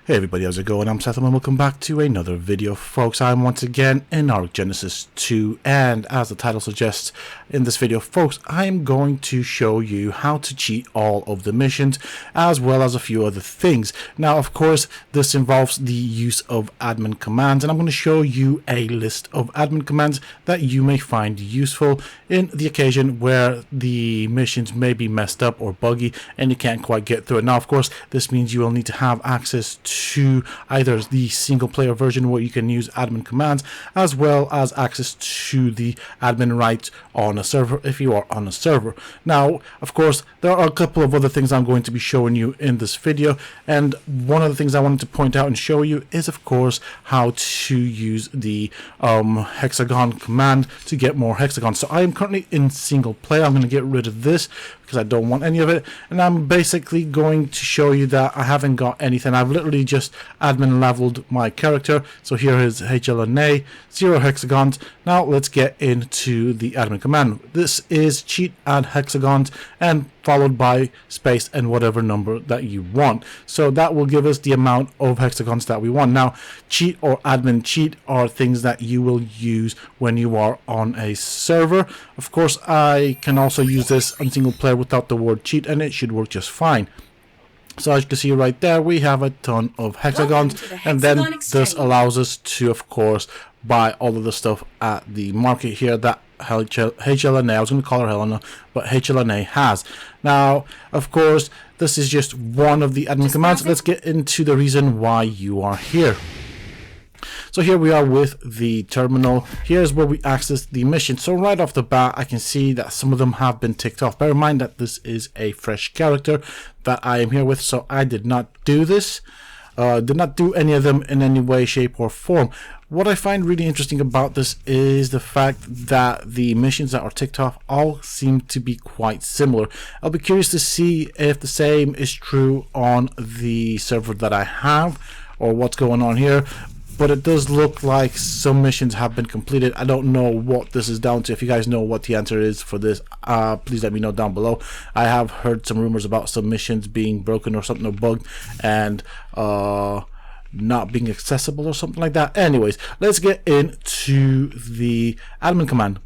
Hey everybody, how's it going? I'm Sethum and welcome back to another video, folks. I'm once again in Ark Genesis 2, and as the title suggests, in this video, folks, I'm going to show you how to cheat all of the missions, as well as a few other things. Now, of course, this involves the use of admin commands, and I'm going to show you a list of admin commands that you may find useful in the occasion where the missions may be messed up or buggy, and you can't quite get through it. Now, of course, this means you will need to have access to either the single player version where you can use admin commands, as well as access to the admin rights on a server if you are on a server. Now, of course, there are a couple of other things I'm going to be showing you in this video, and one of the things I wanted to point out and show you is, of course, how to use the hexagon command to get more hexagons. So I am currently in single player. I'm going to get rid of this because I don't want any of it, and I'm basically going to show you that I haven't got anything. I've literally just admin leveled my character. So here is HLNA, 0 hexagons. Now let's get into the admin command. This is cheat add hexagons and followed by space and whatever number that you want. So that will give us the amount of hexagons that we want. Now, cheat or admin cheat are things that you will use when you are on a server. Of course, I can also use this on single player without the word cheat, and it should work just fine. So as you can see right there, we have a ton of hexagons, and then this allows us to, of course, buy all of the stuff at the market here that HLNA, I was going to call her Helena, but HLNA has. Now, of course, this is just one of the admin commands. Let's get into the reason why you are here. So here we are with the terminal. Here's where we access the mission. So right off the bat, I can see that some of them have been ticked off. Bear in mind that this is a fresh character that I am here with, so I did not do this. Did not do any of them in any way, shape, or form. What I find really interesting about this is the fact that the missions that are ticked off all seem to be quite similar. I'll be curious to see if the same is true on the server that I have, or what's going on here. But it does look like some missions have been completed. I don't know what this is down to. If you guys know what the answer is for this, please let me know down below. I have heard some rumors about some missions being broken or something, or bugged, and not being accessible or something like that. Anyways, let's get into the admin command.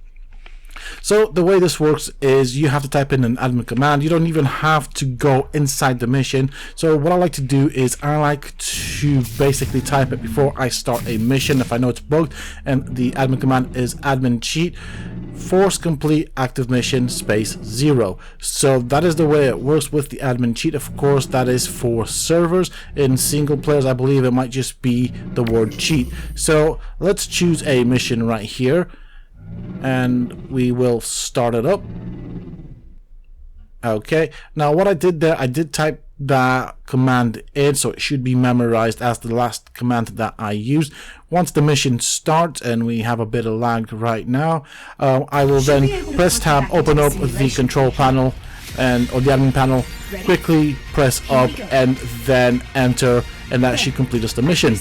So the way this works is you have to type in an admin command. You don't even have to go inside the mission. So what I like to do is I like to basically type it before I start a mission if I know it's bugged, and the admin command is admin cheat force complete active mission space 0. So that is the way it works with the admin cheat. Of course, that is for servers. In single players, I believe it might just be the word cheat. So let's choose a mission right here, and we will start it up. Okay, now what I did there, I did type that command in, so it should be memorized as the last command that I used. Once the mission starts, and we have a bit of lag right now, I will then press tab, open up the control panel or the admin panel, quickly press up and then enter, and that should complete us the mission.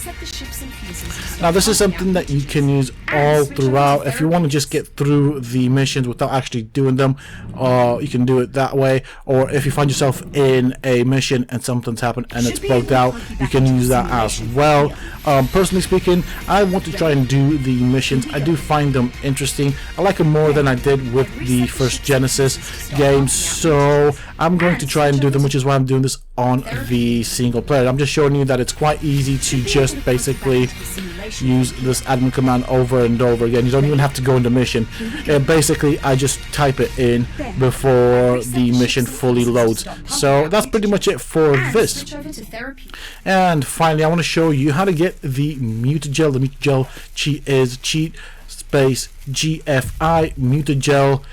Now this is something that you can use all throughout. If you want to just get through the missions without actually doing them, you can do it that way. Or if you find yourself in a mission and something's happened and it's bugged out, you can use that as well. Personally speaking, I want to try and do the missions. I do find them interesting. I like them more than I did with the first Genesis game, so I'm going to try and do them, which is why I'm doing this on the single player. I'm just showing you that it's quite easy to just basically use this admin command over and over again. You don't even have to go into mission. Basically, I just type it in before the mission fully loads. So that's pretty much it for this. And finally, I want to show you how to get the mutagel. The mutagel cheat is cheat space GFI mutagel.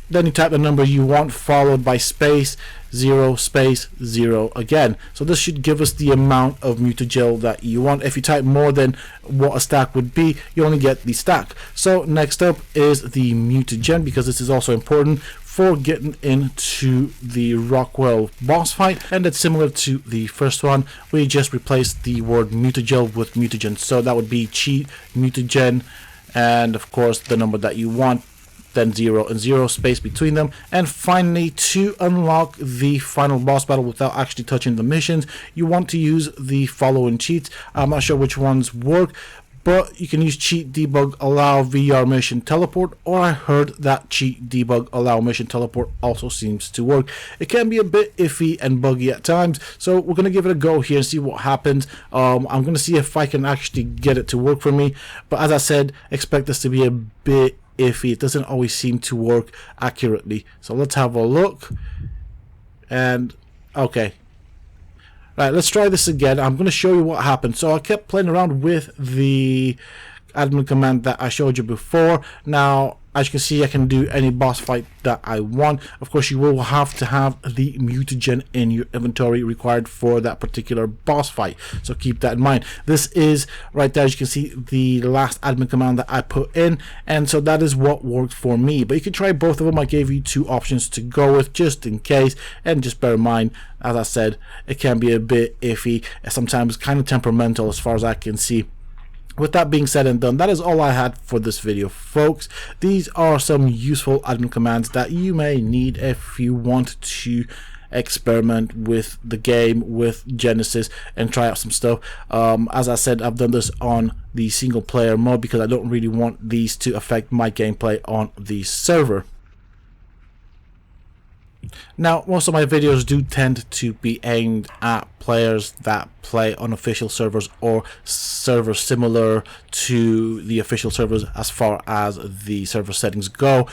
Then you type the number you want followed by space 0 space 0 again. So this should give us the amount of mutagel that you want. If you type more than what a stack would be, you only get the stack. So next up is the mutagen, because this is also important for getting into the Rockwell boss fight, and it's similar to the first one. We just replaced the word mutagel with mutagen, so that would be cheat mutagen, and of course the number that you want then 0 and 0 space between them. And finally, to unlock the final boss battle without actually touching the missions, you want to use the following cheats. I'm not sure which ones work, but you can use cheat debug allow VR mission teleport, or I heard that cheat debug allow mission teleport also seems to work. It can be a bit iffy and buggy at times, so we're going to give it a go here and see what happens. I'm going to see if I can actually get it to work for me, but as I said, expect this to be a bit iffy. It doesn't always seem to work accurately. So let's have a look. And okay. Right, let's try this again. I'm going to show you what happened. So I kept playing around with the admin command that I showed you before. Now, as you can see, I can do any boss fight that I want. Of course, you will have to have the mutagen in your inventory required for that particular boss fight. So keep that in mind. This is right there, as you can see, the last admin command that I put in. And so that is what worked for me. But you can try both of them. I gave you 2 options to go with just in case. And just bear in mind, as I said, it can be a bit iffy, sometimes kind of temperamental as far as I can see. With that being said and done, that is all I had for this video, folks. These are some useful admin commands that you may need if you want to experiment with the game, with Genesis, and try out some stuff. As I said, I've done this on the single player mode because I don't really want these to affect my gameplay on the server. Now, most of my videos do tend to be aimed at players that play on official servers or servers similar to the official servers as far as the server settings go.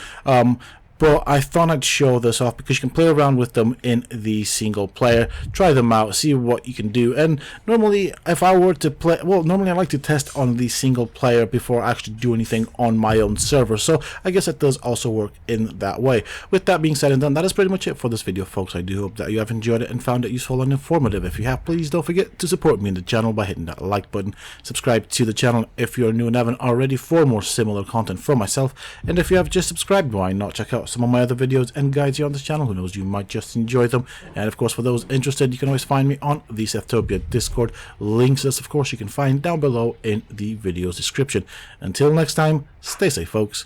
But I thought I'd show this off because you can play around with them in the single player, try them out, see what you can do. And normally, if I were to play, well, normally I like to test on the single player before I actually do anything on my own server. So I guess it does also work in that way. With that being said and done, that is pretty much it for this video, folks. I do hope that you have enjoyed it and found it useful and informative. If you have, please don't forget to support me in the channel by hitting that like button. Subscribe to the channel if you're new and haven't already for more similar content from myself. And if you have just subscribed, why not check out some of my other videos and guides here on this channel. Who knows, you might just enjoy them. And of course, for those interested, you can always find me on the Sethum Discord. Links to this, of course, you can find down below in the video's description. Until next time, stay safe, folks.